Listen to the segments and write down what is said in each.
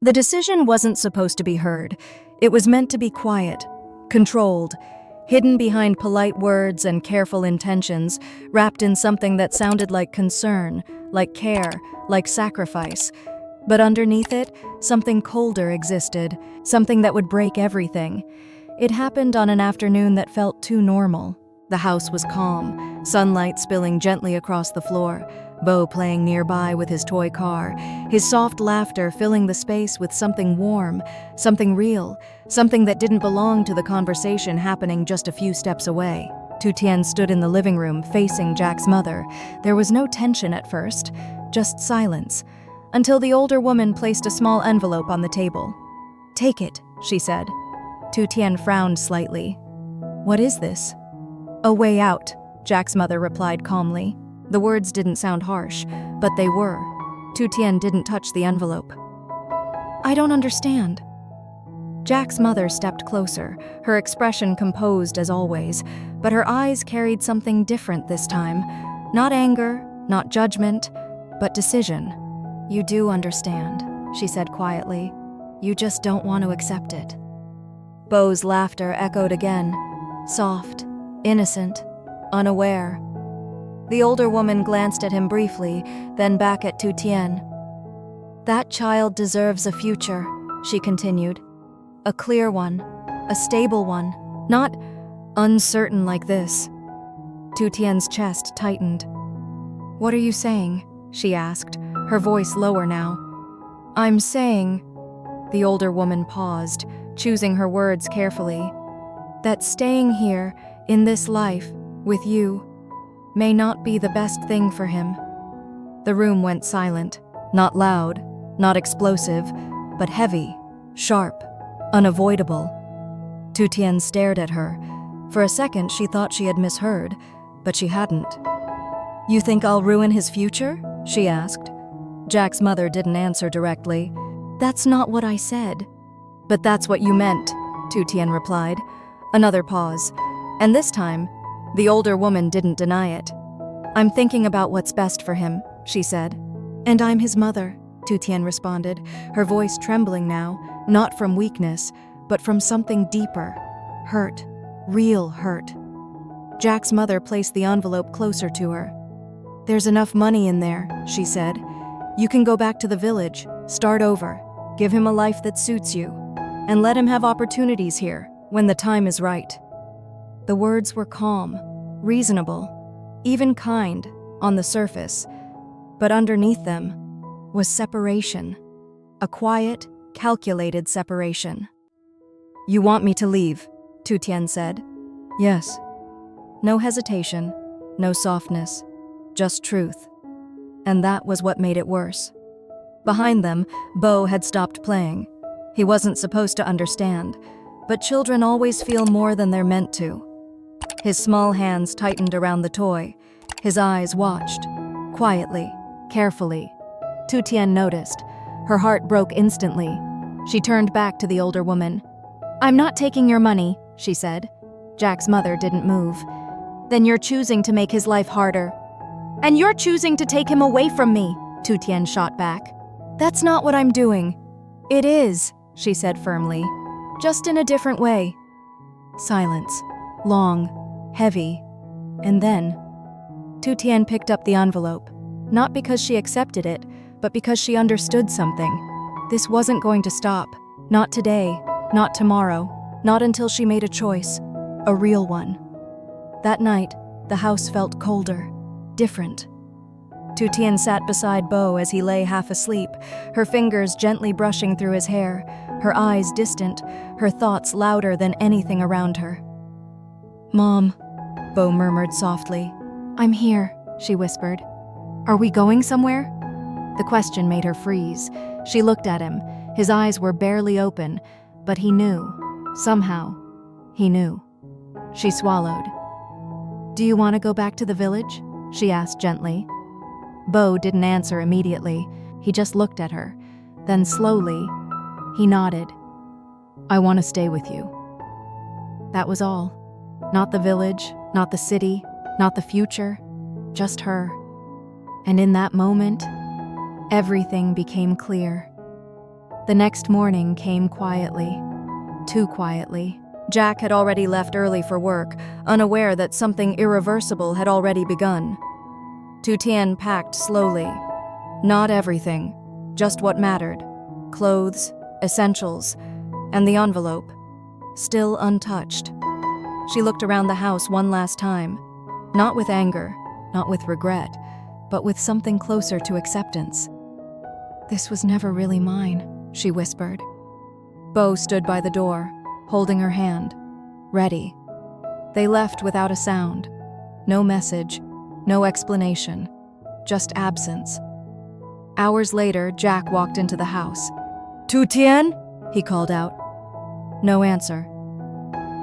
The decision wasn't supposed to be heard. It was meant to be quiet, controlled, hidden behind polite words and careful intentions, wrapped in something that sounded like concern, like care, like sacrifice. But underneath it, something colder existed, something that would break everything. It happened on an afternoon that felt too normal. The house was calm, sunlight spilling gently across the floor, Bo playing nearby with his toy car, his soft laughter filling the space with something warm, something real, something that didn't belong to the conversation happening just a few steps away. Tử Tiên stood in the living room facing Jack's mother. There was no tension at first, just silence, until the older woman placed a small envelope on the table. "Take it," she said. Tử Tiên frowned slightly. "What is this?" "A way out," Jack's mother replied calmly. The words didn't sound harsh, but they were. Tử Tiên didn't touch the envelope. "I don't understand." Jack's mother stepped closer, her expression composed as always, but her eyes carried something different this time. Not anger, not judgment, but decision. "You do understand," she said quietly. "You just don't want to accept it." Bo's laughter echoed again, soft, innocent, unaware. The older woman glanced at him briefly, then back at Tử Tiên. "That child deserves a future," she continued. "A clear one, a stable one, not uncertain like this." Tử Tien's chest tightened. "What are you saying?" she asked, her voice lower now. "I'm saying," the older woman paused, choosing her words carefully, "that staying here, in this life, with you, may not be the best thing for him." The room went silent, not loud, not explosive, but heavy, sharp, unavoidable. Tử Tiên stared at her. For a second she thought she had misheard, but she hadn't. "You think I'll ruin his future?" she asked. Jack's mother didn't answer directly. "That's not what I said." "But that's what you meant," Tử Tiên replied. Another pause, and this time, the older woman didn't deny it. "I'm thinking about what's best for him," she said. "And I'm his mother," Tử Tiên responded, her voice trembling now, not from weakness, but from something deeper. Hurt. Real hurt. Jack's mother placed the envelope closer to her. "There's enough money in there," she said. "You can go back to the village, start over, give him a life that suits you, and let him have opportunities here when the time is right." The words were calm, reasonable, even kind on the surface, but underneath them was separation, a quiet, calculated separation. "You want me to leave?" Tử Tiên said. "Yes." No hesitation, no softness, just truth. And that was what made it worse. Behind them, Bo had stopped playing. He wasn't supposed to understand, but children always feel more than they're meant to. His small hands tightened around the toy. His eyes watched, quietly, carefully. Tử Tiên noticed. Her heart broke instantly. She turned back to the older woman. "I'm not taking your money," she said. Jack's mother didn't move. "Then you're choosing to make his life harder. And you're choosing to take him away from me," Tử Tiên shot back. "That's not what I'm doing." "It is," she said firmly, "just in a different way." Silence. Long. Heavy. And then, Tử Tiên picked up the envelope, not because she accepted it, but because she understood something. This wasn't going to stop. Not today, not tomorrow, not until she made a choice, a real one. That night, the house felt colder, different. Tử Tiên sat beside Bo as he lay half asleep, her fingers gently brushing through his hair, her eyes distant, her thoughts louder than anything around her. "Mom," Bo murmured softly. "I'm here," she whispered. "Are we going somewhere?" The question made her freeze. She looked at him. His eyes were barely open, but he knew. Somehow, he knew. She swallowed. "Do you want to go back to the village?" she asked gently. Bo didn't answer immediately. He just looked at her. Then slowly, he nodded. "I want to stay with you." That was all. Not the village, not the city, not the future, just her. And in that moment, everything became clear. The next morning came quietly. Too quietly. Jack had already left early for work, unaware that something irreversible had already begun. Tử Tiên packed slowly. Not everything, just what mattered. Clothes, essentials, and the envelope, still untouched. She looked around the house one last time, not with anger, not with regret, but with something closer to acceptance. "This was never really mine," she whispered. Beau stood by the door, holding her hand, ready. They left without a sound. No message, no explanation, just absence. Hours later, Jack walked into the house. "Tử Tiên?" he called out. No answer.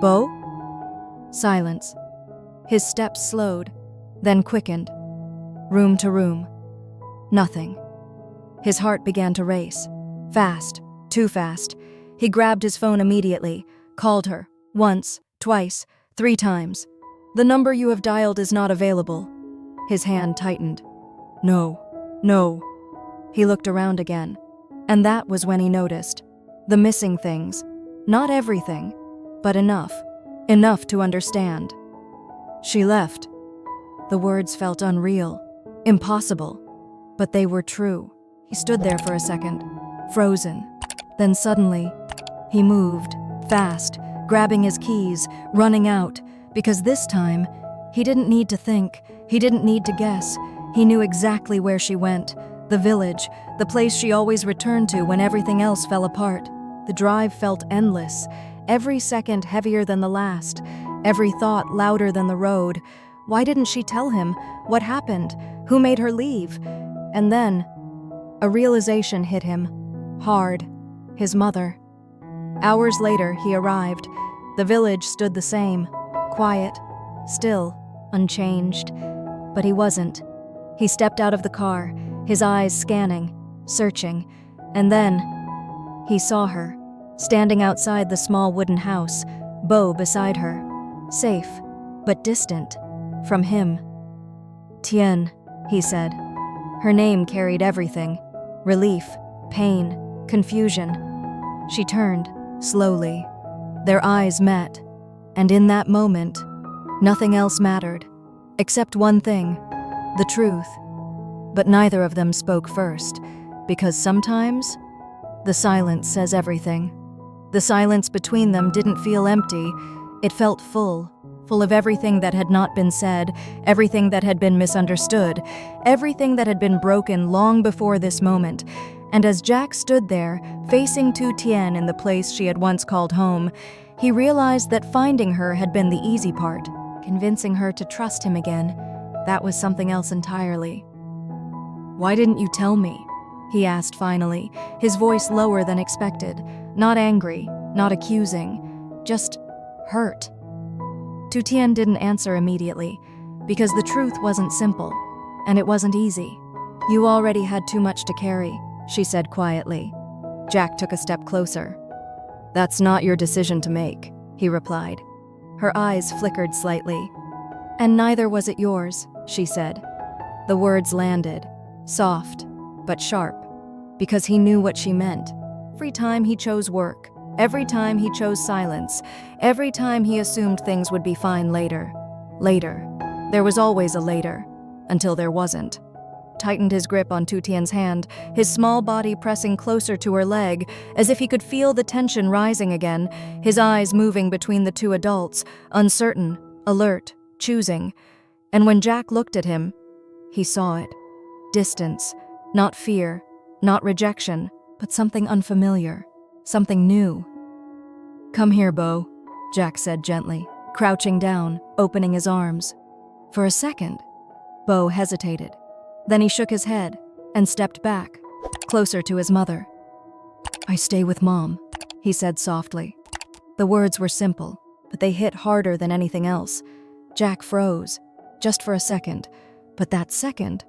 "Beau?" Silence. His steps slowed, then quickened. Room to room. Nothing. His heart began to race. Fast, too fast. He grabbed his phone immediately, called her, once, twice, 3 times. "The number you have dialed is not available." His hand tightened. No. He looked around again, and that was when he noticed. The missing things. Not everything, but enough. Enough to understand. She left. The words felt unreal, impossible, but they were true. He stood there for a second, frozen. Then suddenly, he moved, fast, grabbing his keys, running out, because this time, he didn't need to think, he didn't need to guess. He knew exactly where she went, the village, the place she always returned to when everything else fell apart. The drive felt endless, every second heavier than the last, every thought louder than the road. Why didn't she tell him? What happened? Who made her leave? And then, a realization hit him. Hard. His mother. Hours later, he arrived. The village stood the same. Quiet. Still. Unchanged. But he wasn't. He stepped out of the car, his eyes scanning, searching. And then, he saw her, standing outside the small wooden house, Beau beside her. Safe, but distant. From him. "Tien," he said. Her name carried everything. Relief, pain, confusion. She turned, slowly. Their eyes met, and in that moment, nothing else mattered, except one thing, the truth. But neither of them spoke first, because sometimes, the silence says everything. The silence between them didn't feel empty, it felt full of everything that had not been said, everything that had been misunderstood, everything that had been broken long before this moment. And as Jack stood there, facing Tử Tiên in the place she had once called home, he realized that finding her had been the easy part. Convincing her to trust him again, that was something else entirely. "Why didn't you tell me?" he asked finally, his voice lower than expected, not angry, not accusing, just hurt. Tử Tiên didn't answer immediately, because the truth wasn't simple, and it wasn't easy. "You already had too much to carry," she said quietly. Jack took a step closer. "That's not your decision to make," he replied. Her eyes flickered slightly. "And neither was it yours," she said. The words landed, soft, but sharp, because he knew what she meant. Every time he chose work, every time he chose silence, every time he assumed things would be fine later. Later. There was always a later, until there wasn't. Tightened his grip on Tử Tien's hand, his small body pressing closer to her leg, as if he could feel the tension rising again, his eyes moving between the two adults, uncertain, alert, choosing. And when Jack looked at him, he saw it. Distance, not fear, not rejection, but something unfamiliar, something new. "Come here, Beau," Jack said gently, crouching down, opening his arms. For a second, Beau hesitated. Then he shook his head and stepped back, closer to his mother. "I stay with Mom," he said softly. The words were simple, but they hit harder than anything else. Jack froze, just for a second, but that second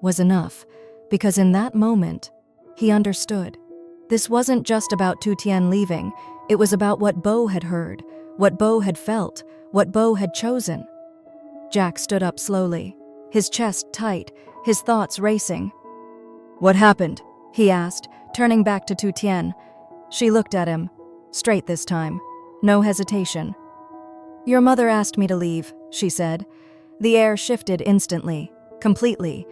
was enough, because in that moment, he understood. This wasn't just about Tử Tiên leaving, it was about what Beau had heard, what Beau had felt, what Beau had chosen. Jack stood up slowly, his chest tight, his thoughts racing. "What happened?" he asked, turning back to Tu Tian. She looked at him, straight this time, no hesitation. "Your mother asked me to leave," she said. The air shifted instantly, completely.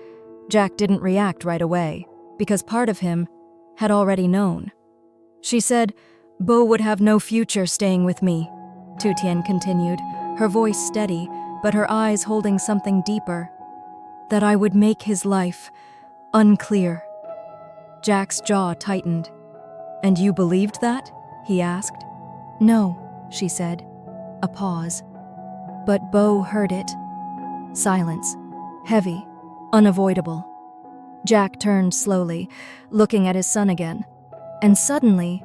Jack didn't react right away, because part of him had already known. "She said Bo would have no future staying with me," Tu Tian continued, her voice steady, but her eyes holding something deeper. "That I would make his life unclear." Jack's jaw tightened. "And you believed that?" he asked. "No," she said. A pause. "But Bo heard it." Silence. Heavy. Unavoidable. Jack turned slowly, looking at his son again. And suddenly,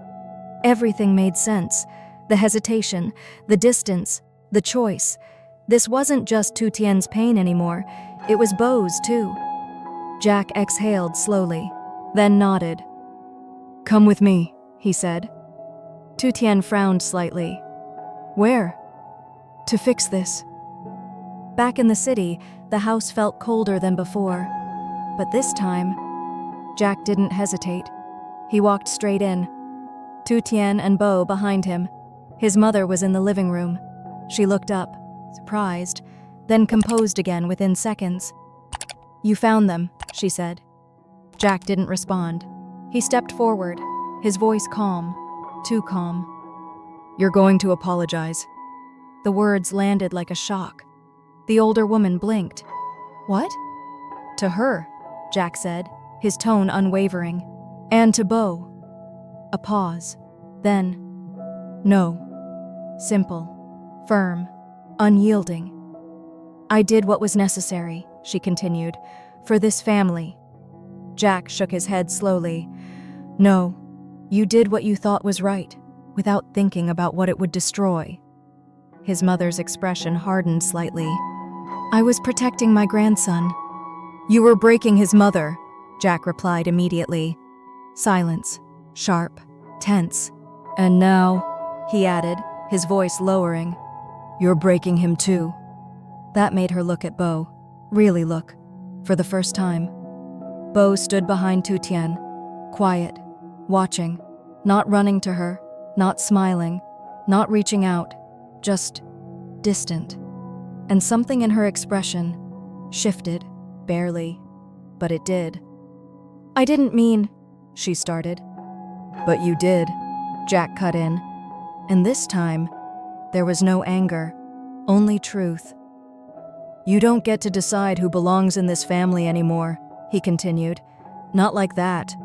everything made sense. The hesitation, the distance, the choice. This wasn't just Tu Tian's pain anymore. It was Bo's, too. Jack exhaled slowly, then nodded. "Come with me," he said. Tu Tian frowned slightly. "Where?" "To fix this." Back in the city, the house felt colder than before. But this time, Jack didn't hesitate. He walked straight in. Tu Tian and Bo behind him. His mother was in the living room. She looked up, surprised, then composed again within seconds. "You found them," she said. Jack didn't respond. He stepped forward, his voice calm, too calm. "You're going to apologize." The words landed like a shock. The older woman blinked. "What?" "To her," Jack said, his tone unwavering. "And to Bo." A pause. Then, "No." Simple, firm, unyielding. "I did what was necessary," she continued, "for this family." Jack shook his head slowly. "No, you did what you thought was right, without thinking about what it would destroy." His mother's expression hardened slightly. "I was protecting my grandson." "You were breaking his mother," Jack replied immediately. Silence, sharp, tense. "And now," he added, his voice lowering, "you're breaking him too." That made her look at Bo, really look, for the first time. Bo stood behind Tu Tian, quiet, watching, not running to her, not smiling, not reaching out, just distant. And something in her expression shifted, barely, but it did. "I didn't mean," she started. "But you did," Jack cut in. And this time, there was no anger, only truth. "You don't get to decide who belongs in this family anymore," he continued. "Not like that."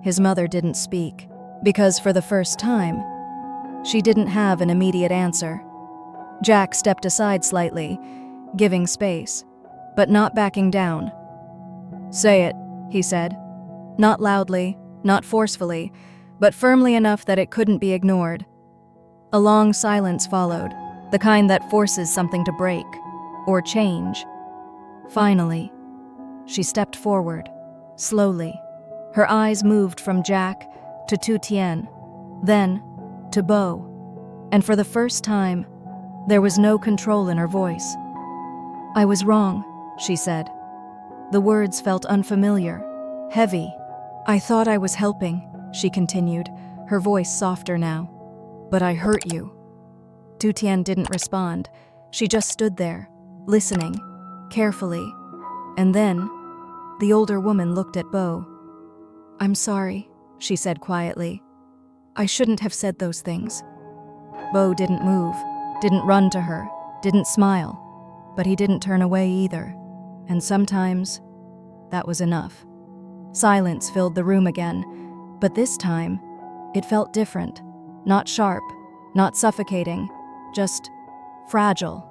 His mother didn't speak, because for the first time, she didn't have an immediate answer. Jack stepped aside slightly, giving space, but not backing down. "Say it," he said. Not loudly, not forcefully, but firmly enough that it couldn't be ignored. A long silence followed, the kind that forces something to break, or change. Finally, she stepped forward, slowly. Her eyes moved from Jack to Tu Tian, then to Bo, and for the first time, there was no control in her voice. "I was wrong," she said. The words felt unfamiliar, heavy. "I thought I was helping," she continued, her voice softer now. "But I hurt you." Tu Tian didn't respond. She just stood there, listening, carefully. And then, the older woman looked at Bo. "I'm sorry," she said quietly. "I shouldn't have said those things." Bo didn't move, didn't run to her, didn't smile, but he didn't turn away either. And sometimes, that was enough. Silence filled the room again, but this time, it felt different. Not sharp, not suffocating, just fragile.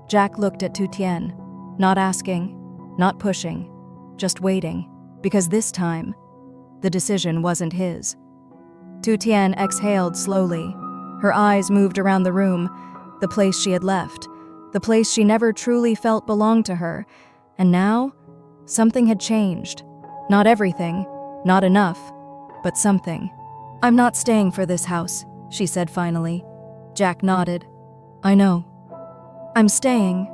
Jack looked at Tu Tian, not asking, not pushing, just waiting, because this time, the decision wasn't his. Tu Tian exhaled slowly. Her eyes moved around the room, the place she had left, the place she never truly felt belonged to her. And now, something had changed. Not everything, not enough, but something. "I'm not staying for this house," she said finally. Jack nodded. "I know." "I'm staying."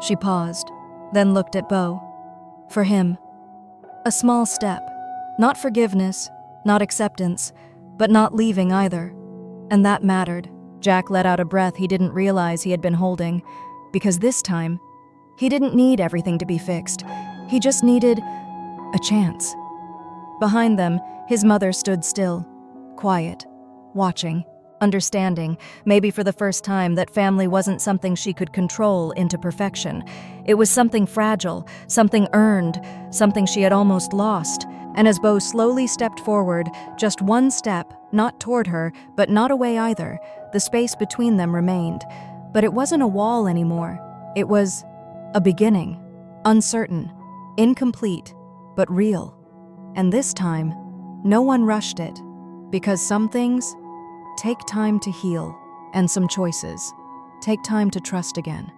She paused, then looked at Bo. "For him." A small step. Not forgiveness, Not acceptance, but not leaving either. And that mattered. Jack let out a breath he didn't realize he had been holding, because this time, he didn't need everything to be fixed. He just needed a chance. Behind them, his mother stood still, quiet, watching, understanding, maybe for the first time, that family wasn't something she could control into perfection. It was something fragile, something earned, something she had almost lost. And as Bo slowly stepped forward, just one step, not toward her, but not away either, the space between them remained. But it wasn't a wall anymore. It was a beginning, uncertain, incomplete, but real. And this time, no one rushed it, because some things take time to heal, and some choices take time to trust again.